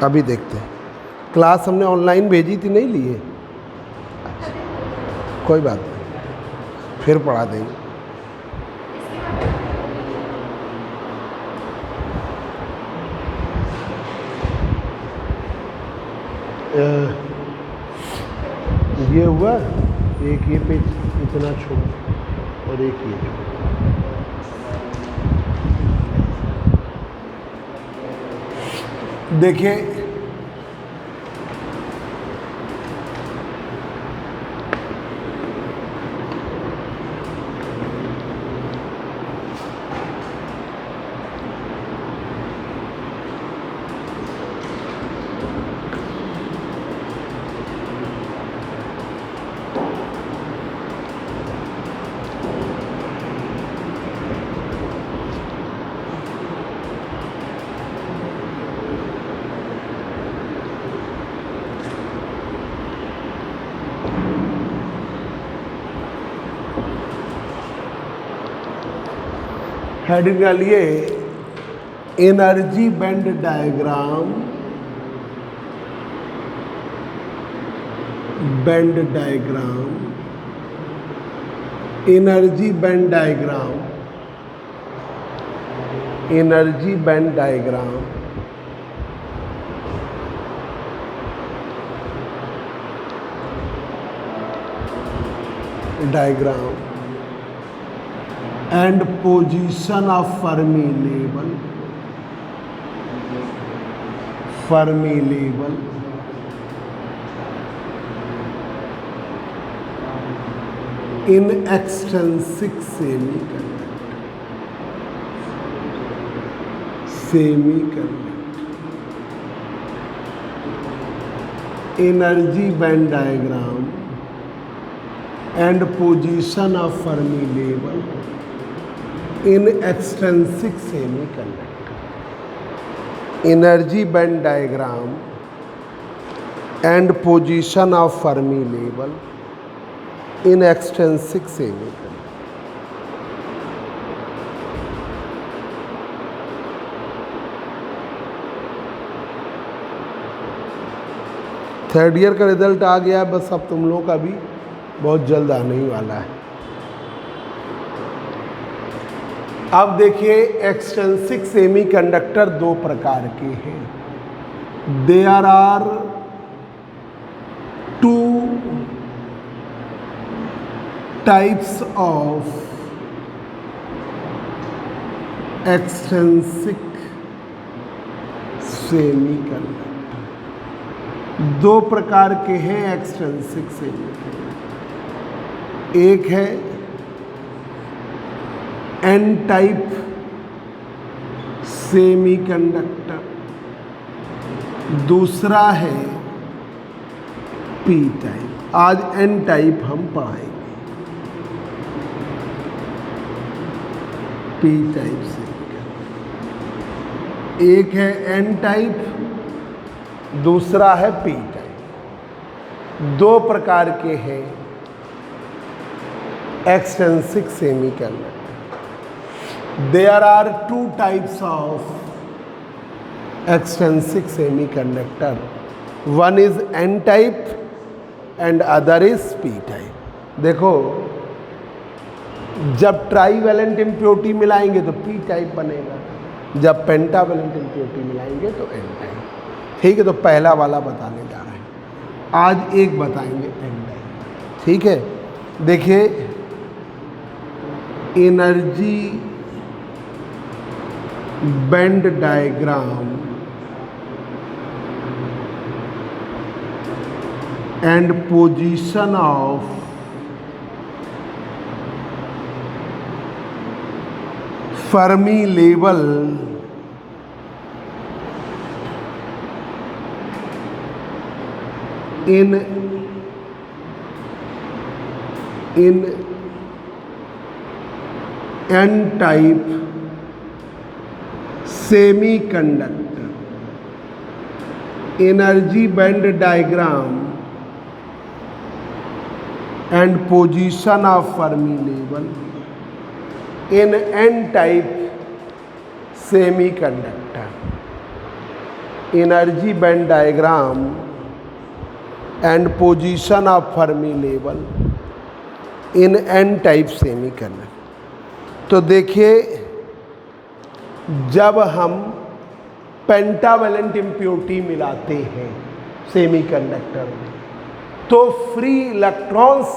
अभी देखते हैं। क्लास हमने ऑनलाइन भेजी थी, नहीं लिए? कोई बात नहीं, फिर पढ़ा देंगे। ये हुआ एक, ये पेज इतना छोड़ और एक ये देखिए। हेडिंग डालिए energy band diagram, band diagram, energy band diagram, energy band diagram, diagram and position of Fermi level, Fermi level in extrinsic semiconductor, energy band diagram and position of Fermi level in extrinsic semiconductor, energy band diagram and position of Fermi level in extrinsic semiconductor. Third year का result आ गया, बस अब तुम लोगों का भी बहुत जल्द आने ही वाला है। अब देखिए एक्सट्रिंसिक सेमीकंडक्टर दो प्रकार के हैं। There are two types of extrinsic semiconductor, दो प्रकार के हैं एक्सट्रिंसिक सेमीकंडक्टर। एक है एन टाइप सेमीकंडक्टर, दूसरा है पी टाइप। आज एन टाइप हम पढ़ाएंगे, पी टाइप सेमीकंडक्टर। एक है एन टाइप, दूसरा है पी टाइप। दो प्रकार के हैं extrinsic semiconductor. There are two types of extrinsic semiconductor. One is N type and other is P type. देखो, जब ट्राईवैलेंट इम्प्योरिटी मिलाएंगे तो P टाइप बनेगा, जब पेंटावैलेंट इम्प्योरिटी मिलाएंगे तो N टाइप। ठीक है, तो पहला वाला बताने जा रहे हैं, आज एक बताएंगे N टाइप। ठीक है, देखिए energy band diagram and position of Fermi level in n-type semiconductor. Energy band diagram and position of Fermi level in n-type semiconductor. Energy band diagram and position of Fermi level in an type semiconductor. तो देखिए, जब हम pentavalent impurity मिलाते हैं semiconductor में तो free electrons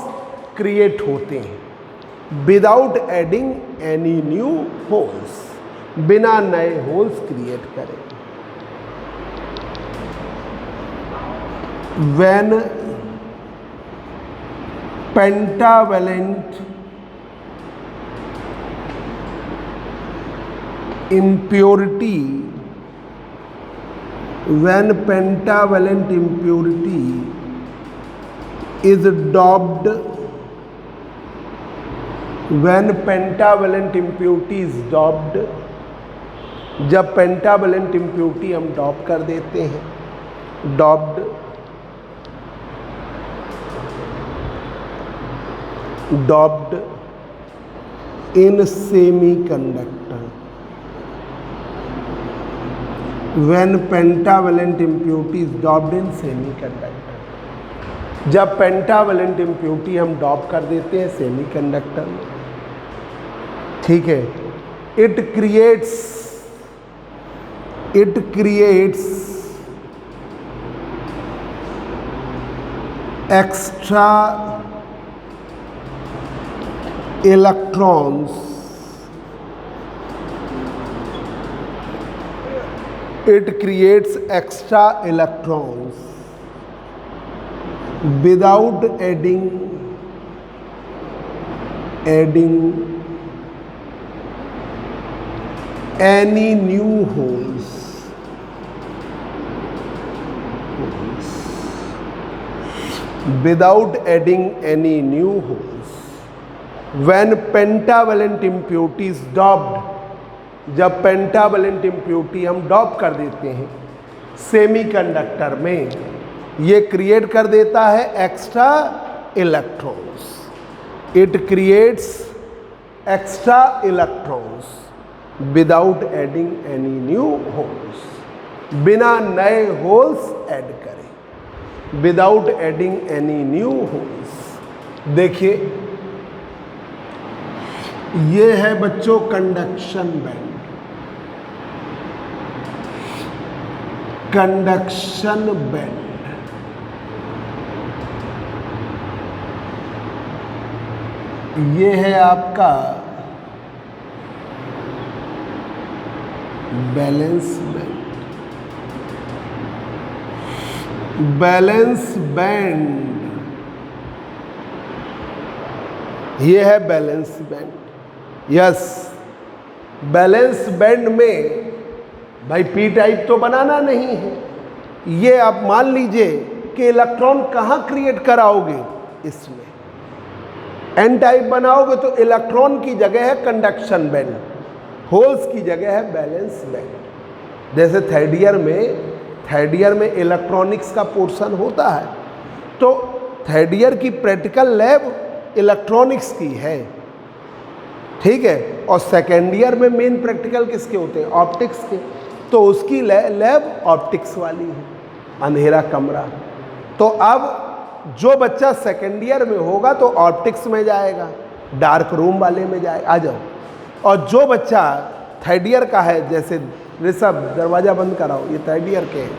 create होते हैं without adding any new holes, बिना नए होल्स क्रिएट करे। When pentavalent impurity when pentavalent impurity is doped, when pentavalent impurity is doped, जब पेंटावेलेंट इम्प्योरिटी हम डॉप कर देते हैं, doped in semiconductor, when pentavalent impurity is doped in semiconductor, जब pentavalent impurity हम डॉप कर देते हैं सेमीकंडक्टर में, ठीक है, it creates extra electrons, it creates extra electrons without adding any new holes, without adding any new holes when pentavalent impurity is doped, जब pentavalent impurity हम डॉप कर देते हैं सेमीकंडक्टर में, ये क्रिएट कर देता है extra electrons, it creates extra electrons without adding any new holes, बिना नए होल्स ऐड करें, without adding any new holes. देखिए, ये है बच्चों कंडक्शन बैंड, कंडक्शन बैंड, ये है आपका बैलेंस बैंड, बैलेंस बैंड, ये है balance band. Yes, balance band में भाई पी टाइप तो बनाना नहीं है, ये आप मान लीजिए कि इलेक्ट्रॉन कहाँ क्रिएट कराओगे, इसमें एन टाइप बनाओगे तो इलेक्ट्रॉन की जगह है कंडक्शन बैंड, होल्स की जगह है बैलेंस बैंड। जैसे थर्ड ईयर में इलेक्ट्रॉनिक्स का पोर्शन होता है, तो थर्ड ईयर की प्रैक्टिकल लैब इलेक्ट्रॉनिक्स की है, ठीक है, और सेकेंड ईयर में मेन प्रैक्टिकल किसके होते हैं, ऑप्टिक्स के, तो उसकी लैब ऑप्टिक्स वाली है, अंधेरा कमरा। तो अब जो बच्चा सेकेंड ईयर में होगा तो ऑप्टिक्स में जाएगा, डार्क रूम वाले में जाए, आ जाओ। और जो बच्चा थर्ड ईयर का है, जैसे ऋषभ दरवाज़ा बंद कराओ, ये थर्ड ईयर के हैं,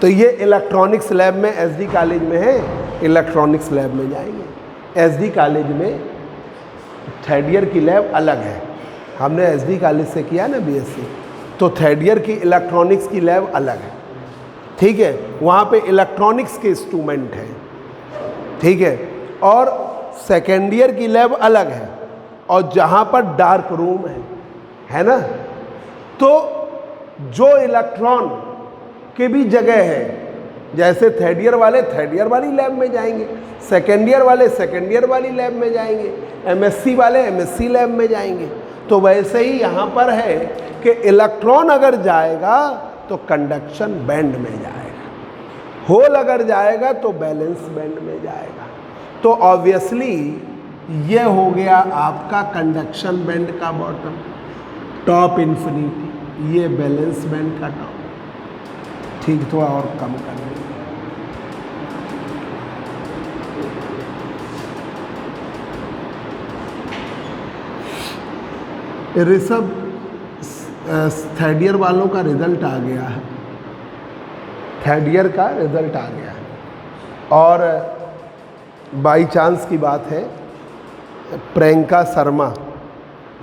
तो ये इलेक्ट्रॉनिक्स लैब में एसडी कॉलेज में है, इलेक्ट्रॉनिक्स लैब में जाएंगे। एसडी कॉलेज में थर्ड ईयर की लैब अलग है, हमने एसडी कॉलेज से किया ना बीएससी, तो थर्ड ईयर की इलेक्ट्रॉनिक्स की लैब अलग है, ठीक है, वहाँ पे इलेक्ट्रॉनिक्स के इंस्ट्रूमेंट हैं, ठीक है, और सेकेंड ईयर की लैब अलग है, और जहाँ पर डार्क रूम है ना, तो जो इलेक्ट्रॉन की भी जगह है, जैसे थर्ड ईयर वाले थर्ड ईयर वाली लैब में जाएंगे, सेकेंड ईयर वाले सेकेंड ईयर वाली लैब में जाएंगे, एमएससी वाले एमएससी लैब में जाएंगे। तो वैसे ही यहाँ पर है कि इलेक्ट्रॉन अगर जाएगा तो कंडक्शन बैंड में जाएगा, होल अगर जाएगा तो बैलेंस बैंड में जाएगा। तो ऑब्वियसली ये हो गया आपका कंडक्शन बैंड का बॉटम, टॉप इन्फिनिटी, ये बैलेंस बैंड का टॉप। ठीक, थोड़ा और कम कर लेंगे। ऋषभ, थर्ड ईयर वालों का रिजल्ट आ गया है, थर्ड ईयर का रिजल्ट आ गया है। और बाई चांस की बात है, प्रियंका शर्मा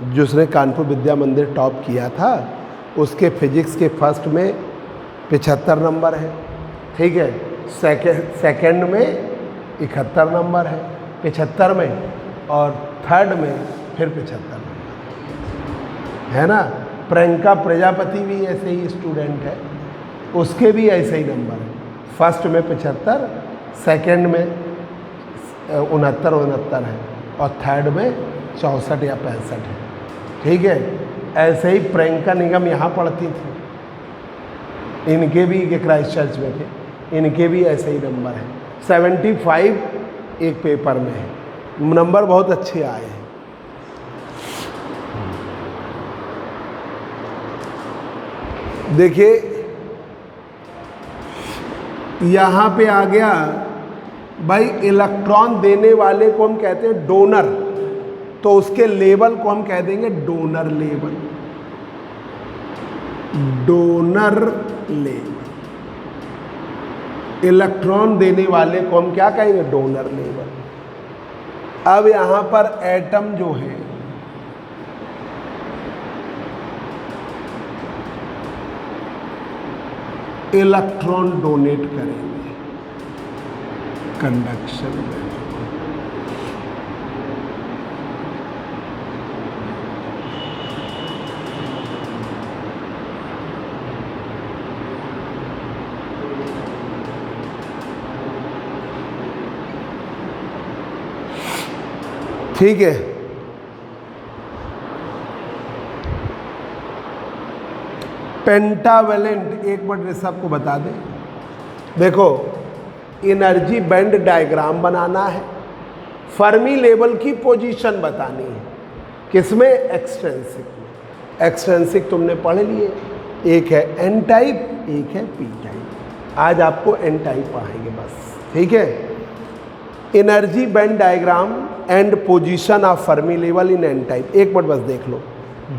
जिसने कानपुर विद्या मंदिर टॉप किया था, उसके फिजिक्स के फर्स्ट में 75 नंबर है, ठीक है। सेकंड में 71 नंबर है, 75 में, और थर्ड में फिर 75 नंबर है ना। प्रियंका प्रजापति भी ऐसे ही स्टूडेंट है, उसके भी ऐसे ही नंबर है, फर्स्ट में 75, सेकंड में 69 है, और थर्ड में 64 या 65 है, ठीक है। ऐसे ही प्रियंका निगम यहाँ पढ़ती थी, इनके भी, ये क्राइस्ट चर्च में थे, इनके भी ऐसे ही नंबर है। 75 एक पेपर में है, नंबर बहुत अच्छे आए हैं। देखिए यहाँ पे आ गया भाई, इलेक्ट्रॉन देने वाले को हम कहते हैं डोनर, तो उसके लेवल को हम कह देंगे donor level, donor level. Electron देने वाले को हम क्या कहेंगे, डोनर लेवल। अब यहां पर एटम जो है, इलेक्ट्रॉन डोनेट करेंगे कंडक्शन में। ठीक है, पेंटावेलेंट, एक मिनट ऋषभ को बता दें। देखो, एनर्जी बैंड डायग्राम बनाना है, फर्मी लेवल की पोजीशन बतानी है, किसमें, एक्सट्रेंसिक में। एक्सट्रेंसिक तुमने पढ़ लिए, एक है एन टाइप, एक है पी टाइप। आज आपको एन टाइप पढ़ाएंगे बस, ठीक है। Energy band diagram and position of Fermi level in an type. एक मिनट बस देख लो,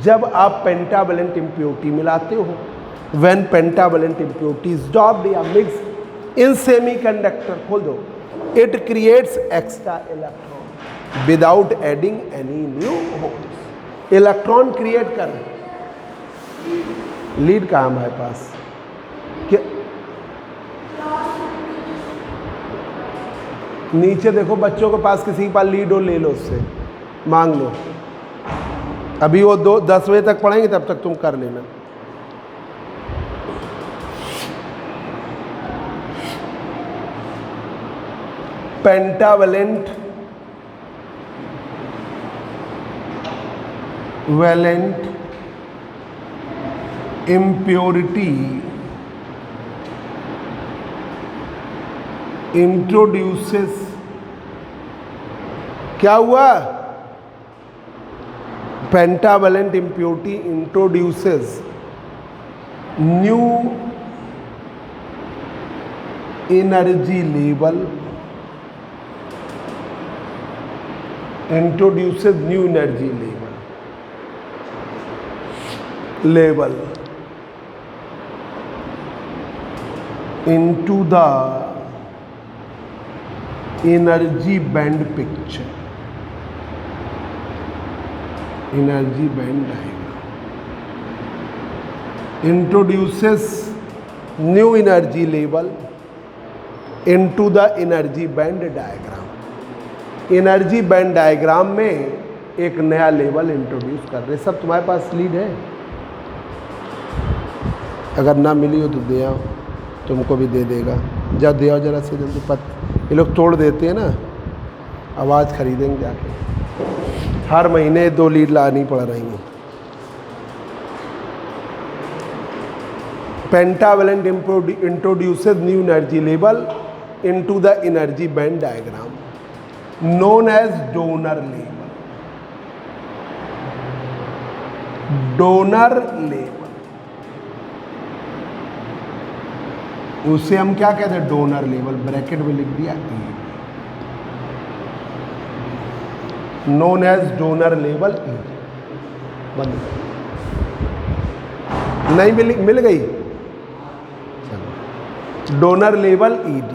जब आप पेंटावेलेंट इम्प्योरिटी मिलाते हो, when pentavalent impurity is doped या मिक्स इन सेमीकंडक्टर, खोल दो, it creates extra electron without adding any new holes. Electron create कर, लीड कहाँ हमारे पास, क्या नीचे देखो, बच्चों के पास किसी के पास लीड हो, ले लो, उससे मांग लो। अभी वो 10 बजे तक पढ़ेंगे, तब तक तुम कर लेना। पेंटावेलेंट वैलेंट इम्प्योरिटी इंट्रोड्यूसेस, क्या हुआ, pentavalent impurity introduces new energy level, introduces new energy level into the energy band picture, energy band diagram, introduces new energy level into the energy band diagram। Energy band diagram में एक नया level introduce कर रहे। सब तुम्हारे पास lead है, अगर ना मिली हो तो दे आओ, तुमको भी दे देगा। जा दे आओ जरा से जल्दी, ये लोग तोड़ देते हैं ना, आवाज़ खरीदेंगे जाके। हर महीने 2 लीड लानी पड़ रही हैं। Pentavalent introduces new energy level into the energy band diagram known as donor level, donor level। उसे हम क्या कहते हैं, डोनर लेवल, ब्रैकेट में लिख दिया E, known as donor level E। बंद, नहीं मिल गई, चलो donor level ED।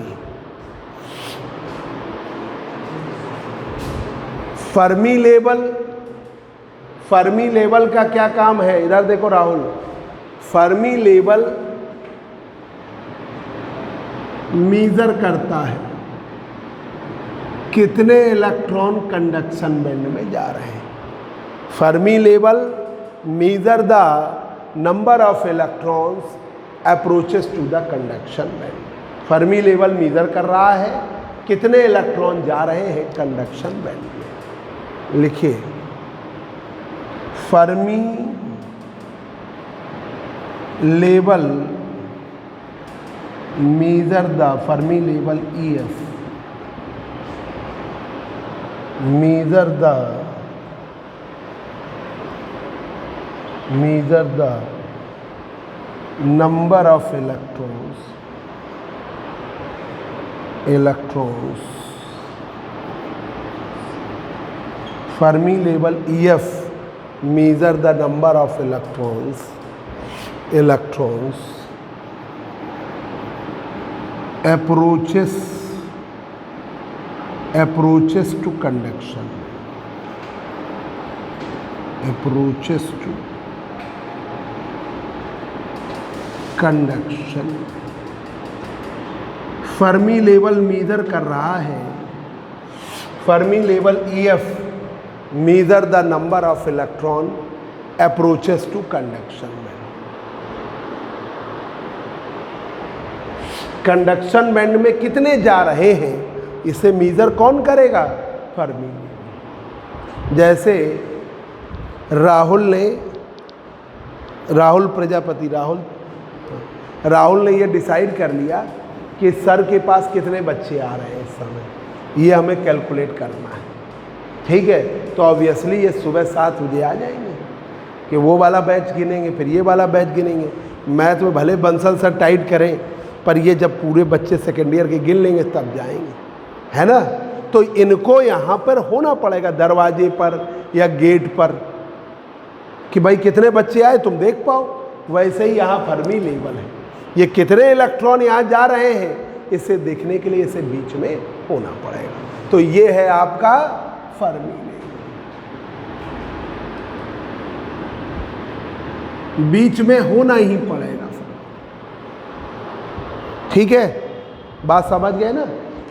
Fermi level का क्या काम है, इधर देखो राहुल, फर्मी लेवल मेजर करता है कितने इलेक्ट्रॉन कंडक्शन बैंड में जा रहे हैं। Fermi level measure the number of electrons approaches to the conduction band. Fermi level measure कर रहा है कितने इलेक्ट्रॉन जा रहे हैं कंडक्शन बैंड में। लिखिए, Fermi level measure the, Fermi level EF measure the number of electrons Fermi level EF measure the number of electrons approaches to conduction, Fermi level measure कर रहा है, Fermi level EF measure the number of electron approaches to conduction band. Conduction band में कितने जा रहे हैं इसे major कौन करेगा, फर्मी। जैसे राहुल ने ये डिसाइड कर लिया कि सर के पास कितने बच्चे आ रहे हैं इस समय, ये हमें कैलकुलेट करना है, ठीक है। तो ऑब्वियसली ये सुबह 7 बजे आ जाएंगे कि वो वाला बैच गिनेंगे, फिर ये वाला बैच गिनेंगे। मैथ में भले बंसल सर टाइट करें, पर ये जब पूरे बच्चे सेकेंड ईयर के गिन लेंगे तब जाएंगे, है ना। तो इनको यहाँ पर होना पड़ेगा दरवाजे पर या गेट पर कि भाई कितने बच्चे आए तुम देख पाओ। वैसे ही यहाँ फर्मी लेवल है, ये कितने इलेक्ट्रॉन यहाँ जा रहे हैं इसे देखने के लिए इसे बीच में होना पड़ेगा। तो ये है आपका फर्मी लेवल, बीच में होना ही पड़ेगा, ठीक है। बात समझ गए ना,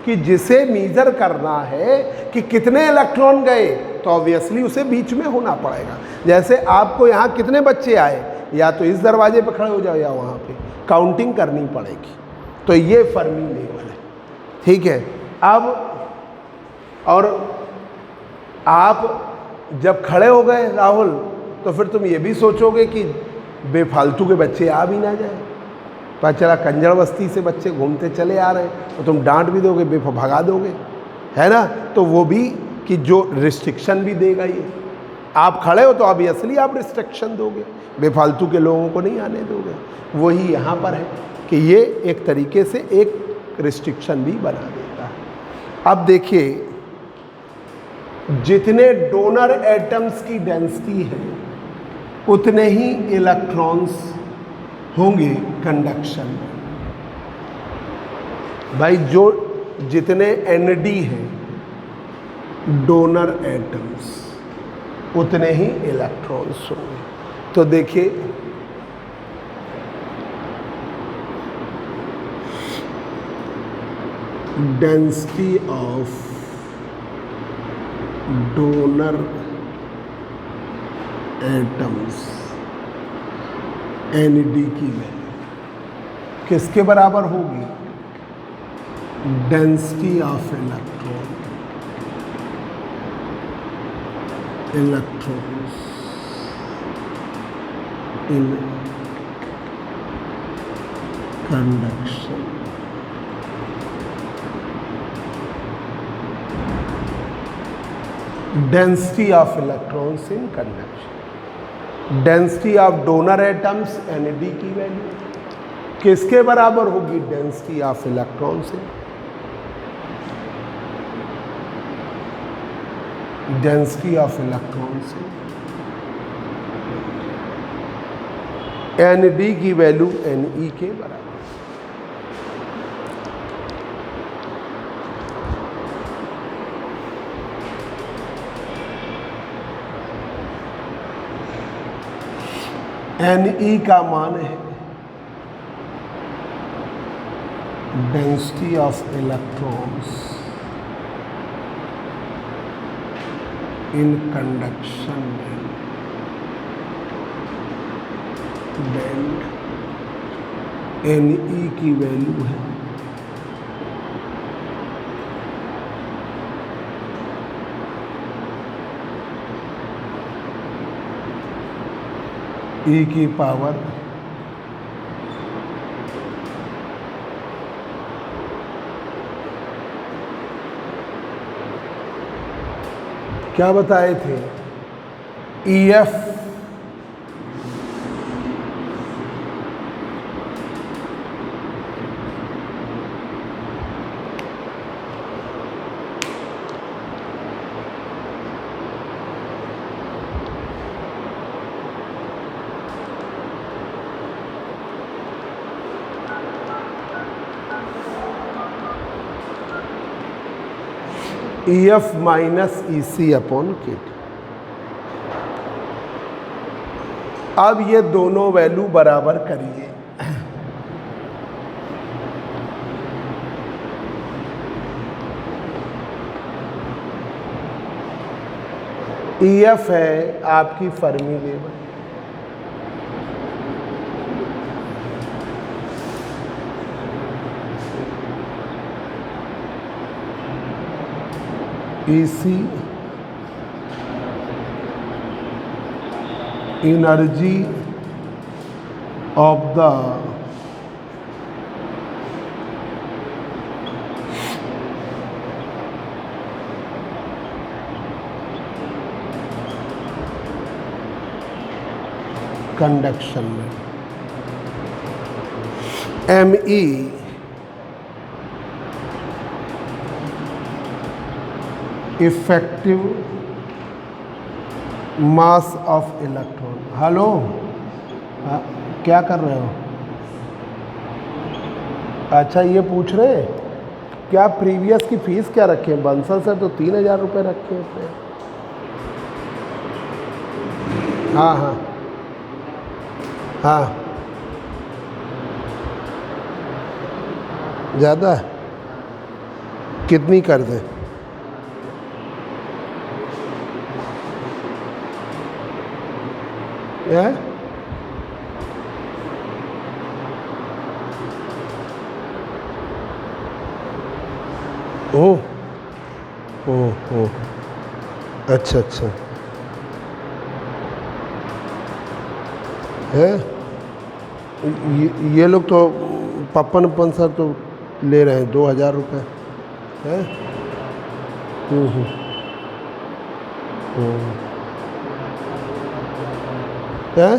कि जिसे मेजर करना है कि कितने इलेक्ट्रॉन गए तो ऑब्वियसली उसे बीच में होना पड़ेगा। जैसे आपको यहाँ कितने बच्चे आए, या तो इस दरवाजे पर खड़े हो जाओ या वहाँ पे काउंटिंग करनी पड़ेगी। तो ये फर्मी लेवल है, ठीक है। अब और आप जब खड़े हो गए राहुल, तो फिर तुम ये भी सोचोगे कि बेफालतू के बच्चे आ भी ना जाए। पता चला कंजड़ बस्ती से बच्चे घूमते चले आ रहे हैं, तो तुम डांट भी दोगे, भगा दोगे, है ना। तो वो भी कि जो रिस्ट्रिक्शन भी देगा ये, आप खड़े हो तो ऑब्वियसली आप रिस्ट्रिक्शन दोगे, बेफालतू के लोगों को नहीं आने दोगे। वही यहाँ पर है कि ये एक तरीके से एक रिस्ट्रिक्शन भी बना देता है। अब देखिए, जितने डोनर एटम्स की डेंसिटी है उतने ही इलेक्ट्रॉन्स होंगे कंडक्शन में। भाई जो जितने ND हैं डोनर एटम्स उतने ही इलेक्ट्रॉन्स होंगे। तो देखिए, density of donor atoms ND की वैल्यू किसके बराबर होगी, density of electrons in conduction. Density of electrons in conduction, density of donor atoms ND की वैल्यू, किसके बराबर होगी? डेंसिटी ऑफ इलेक्ट्रॉन से। डेंसिटी ऑफ इलेक्ट्रॉन से एन डी की वैल्यू एन ई के बराबर। एन ई का मान है density of electrons in conduction band. N E की वैल्यू है ई की पावर क्या बताए थे? E F E F minus E C upon K T. अब ये दोनों वैल्यू बराबर करिए। ई एफ है आपकी Fermi level, AC energy of the conduction में ME effective mass of electron. Hello, हाँ, क्या कर रहे हो? अच्छा, ये पूछ रहे हैं क्या प्रीवियस की फीस क्या रखे हैं? बंसल से तो 3000 रुपये रखे हैं। हाँ हाँ हाँ, ज़्यादा है? कितनी कर दें? ओह ओह ओह, अच्छा अच्छा है। ये लोग तो पप्पन सर तो ले रहे हैं 2000 रुपये है। है?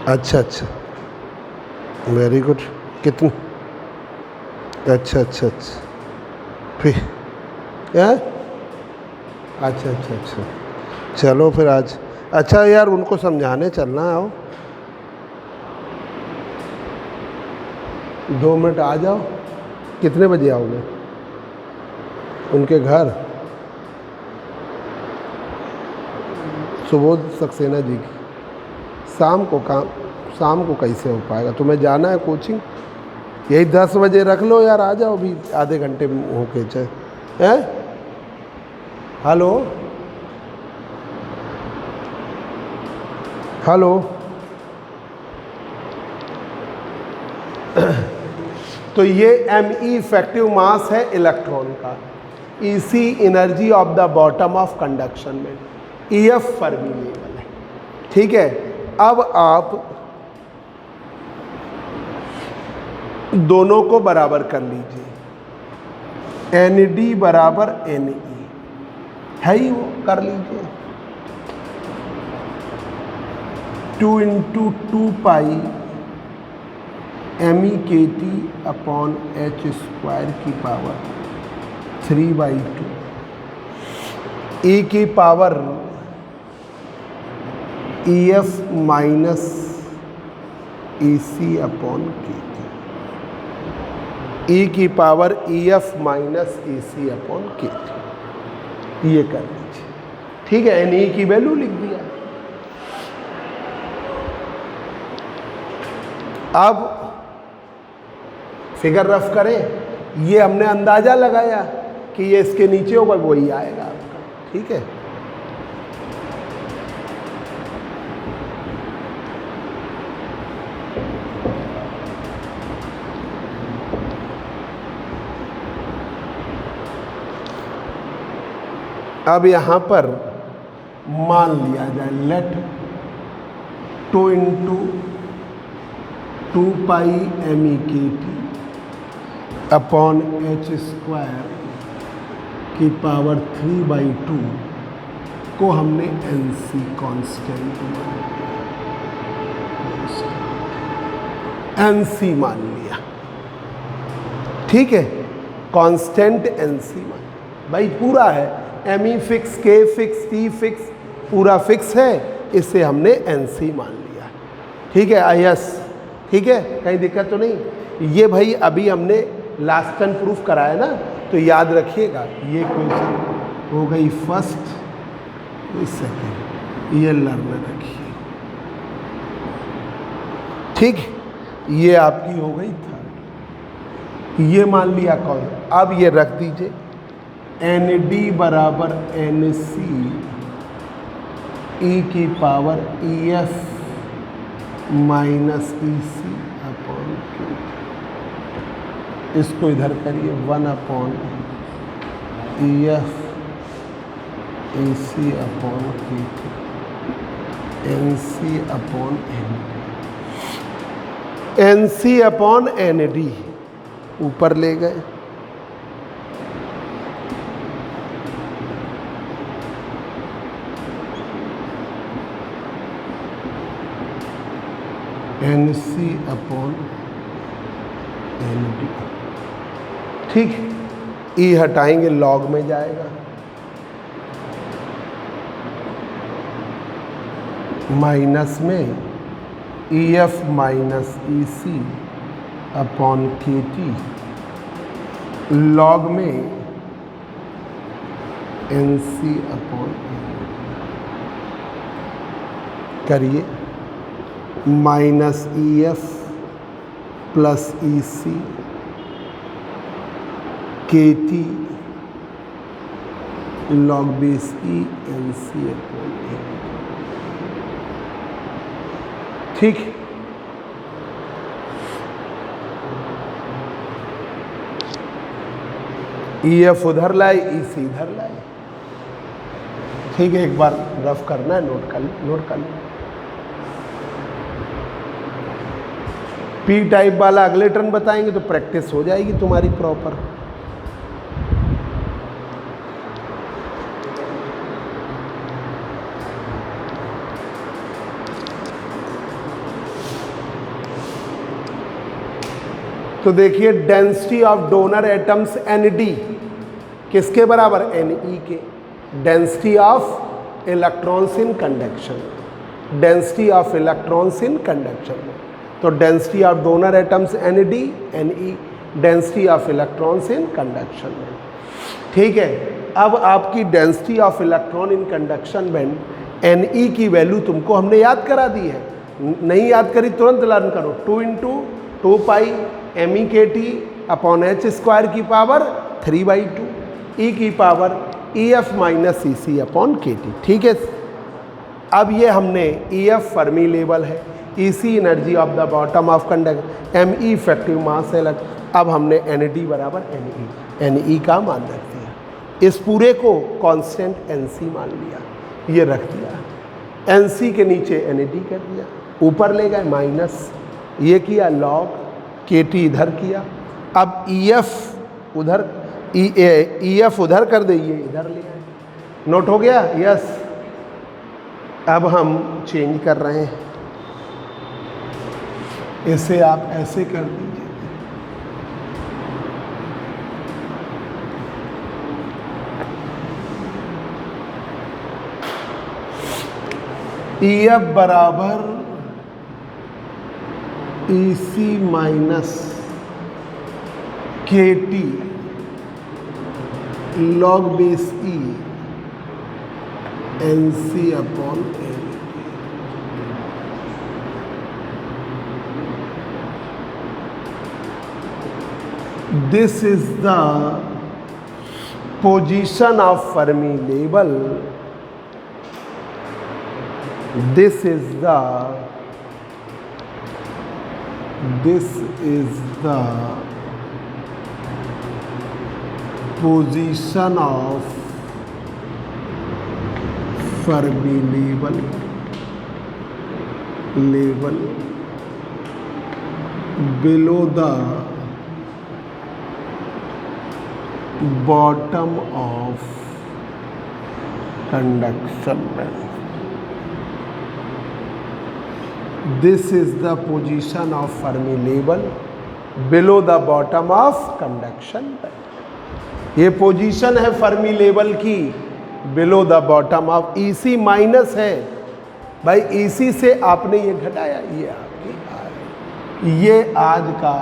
अच्छा अच्छा, वेरी गुड। कितनी? अच्छा अच्छा अच्छा, फिर है? अच्छा अच्छा अच्छा, चलो फिर आज। अच्छा यार, उनको समझाने चलना है। आओ 2 मिनट आ जाओ। कितने बजे आओगे उनके घर? सुबोध सक्सेना जी की। शाम को कैसे हो पाएगा? तुम्हें जाना है कोचिंग? यही 10 बजे रख लो यार, आ जाओ अभी आधे घंटे में होके चाहे। हैं? हेलो हेलो तो ये ME इफेक्टिव मास है इलेक्ट्रॉन का। EC energy of the bottom of conduction में। EF फर्मी लेवल है। ठीक है, अब आप दोनों को बराबर कर लीजिए। ND बराबर NE है ही, वो कर लीजिए। 2 × 2 pi MEKT upon H square की पावर 3/2 E की power EF minus EC upon KT, E की power EF minus EC upon KT, ये कर लीजिए। ठीक है, NE की वैल्यू लिख दिया। अब फिगर रफ करें, ये हमने अंदाजा लगाया कि ये इसके नीचे होगा, वही आएगा आपका। ठीक है, अब यहां पर मान लिया जाए late 2 × 2 pi MEKT upon H square की पावर 3/2 को हमने NC कांस्टेंट NC मान लिया। ठीक है, कांस्टेंट NC मान, भाई पूरा है, ME fix, K fix, T fix, पूरा फिक्स है, इससे हमने NC मान लिया। ठीक है, IS ठीक है, कहीं दिक्कत तो नहीं। ये भाई अभी हमने लास्ट टाइम प्रूफ कराया ना, तो याद रखिएगा, ये क्वेश्चन हो गई फर्स्ट, सेकेंड, ये लर्न रखिए। ठीक, ये आपकी हो गई थर्ड, ये मान लिया कौन। अब ये रख दीजिए ND बराबर NC E की power EF minus EC upon Q, इसको इधर करिए 1 upon EF AC upon KT NC upon ND, NC upon ND ऊपर ले गए। NC upon ND। ठीक, E हटाएंगे, लॉग में जाएगा, माइनस में EF minus EC upon KT, log में NC अपॉन करिए, minus EF plus EC KT log base E NC upon A। ठीक, EF उधर लाए, EC इधर लाए। ठीक है, एक बार रफ करना है, नोट कर लो। P टाइप वाला अगले टर्न बताएंगे तो प्रैक्टिस हो जाएगी तुम्हारी प्रॉपर। तो देखिए, density of donor atoms ND किसके बराबर, Ne के। Density of electrons in conduction, density of electrons in conduction, तो density of donor atoms ND Ne, density of electrons in conduction band. ठीक है, अब आपकी density of electron in conduction band Ne की value तुमको हमने याद करा दी है, नहीं याद करी तुरंत लर्न करो। 2 × 2 pi MEKT upon H square की पावर 3/2 E की power EF minus EC upon KT। ठीक है, अब ये हमने EF फर्मी लेवल है, EC energy of the bottom of conduct, ME effective mass है। अब हमने ND बराबर NE का मान रख दिया, इस पूरे को कांस्टेंट NC मान लिया, ये रख दिया, NC के नीचे ND कर दिया, ऊपर ले गए माइनस, ये किया लॉग, KT इधर किया। अब EF उधर, EF उधर कर देइए, इधर ले आए। नोट हो गया? यस। अब हम चेंज कर रहे हैं, इसे आप ऐसे कर दीजिए, EF बराबर EC minus KT log base E NC upon N। This is the position of Fermi level. This is the position of Fermi level below the bottom of conduction band. This is the position of Fermi level below the bottom of conduction band. ये position है Fermi level की below the bottom of EC minus है भाई, EC से आपने ये घटाया, ये आपकी ये आज का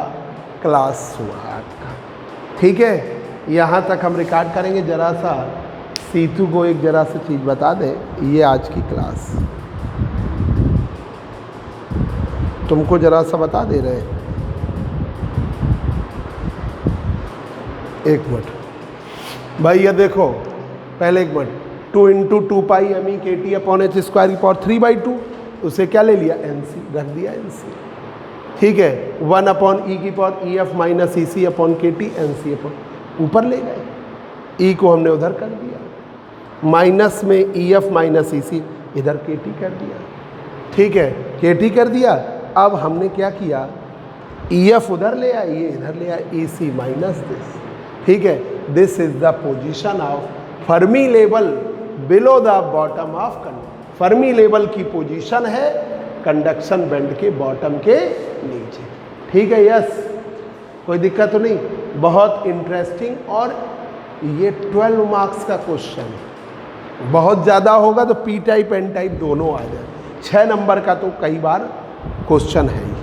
क्लास हुआ आपका। ठीक है, यहाँ तक हम रिकॉर्ड करेंगे। जरा सा सीतू को एक जरा सी चीज़ बता दे, ये आज की क्लास तुमको जरा सा बता दे रहे हैं। एक मिनट भाई, ये देखो पहले एक मिनट, 2 इंटू 2 पाई एम ई के टी अपॉन एच स्क्वायर की पावर 3/2, उसे क्या ले लिया NC, रख दिया NC। ठीक है, 1 अपॉन ई की power EF minus EC upon KT NC upon, ऊपर ले गए, E को हमने उधर कर दिया, माइनस में EF माइनस EC इधर KT कर दिया। ठीक है, KT कर दिया। अब हमने क्या किया, EF उधर ले आया, ये इधर ले आया, EC माइनस दिस। ठीक है, this is the position of Fermi level below the bottom of conduction. Fermi level की पोजीशन है कंडक्शन बैंड के बॉटम के नीचे। ठीक है, यस, कोई दिक्कत तो नहीं। बहुत इंटरेस्टिंग, और ये 12 मार्क्स का क्वेश्चन है। बहुत ज़्यादा होगा तो P टाइप N टाइप दोनों आ जाए। 6 नंबर का तो कई बार क्वेश्चन है।